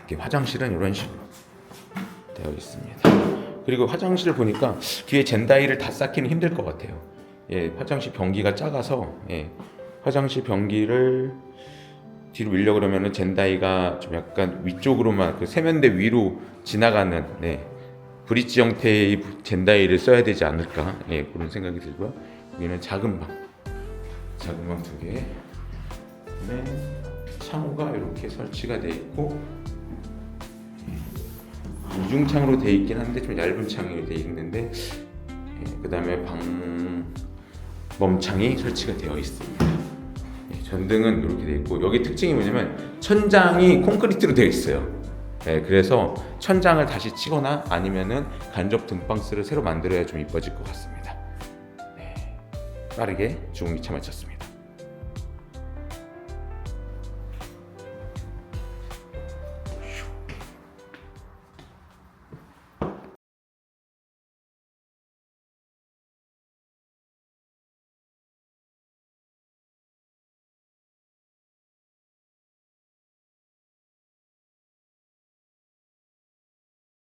이렇게 화장실은 이런 식으로 되어 있습니다. 그리고 화장실 보니까 뒤에 젠다이를 다 쌓기는 힘들 것 같아요. 예, 화장실 변기가 작아서 화장실 변기를 뒤로 밀려 그러면은 젠다이가 좀 약간 위쪽으로만 그 세면대 위로 지나가는 브릿지 형태의 젠다이를 써야 되지 않을까 그런 생각이 들고요. 여기는 작은 방 두 개, 창호가 이렇게 설치가 되어 있고 이중창으로 되어 있긴 한데 좀 얇은 창이 되어 있는데 그 다음에 방범창이 설치가 되어 있습니다. 전등은 이렇게 되어 있고 여기 특징이 뭐냐면 천장이 콘크리트로 되어 있어요. 그래서 천장을 다시 치거나 아니면은 간접 등방스를 새로 만들어야 좀 이뻐질 것 같습니다. 빠르게 주공기차 마쳤습니다.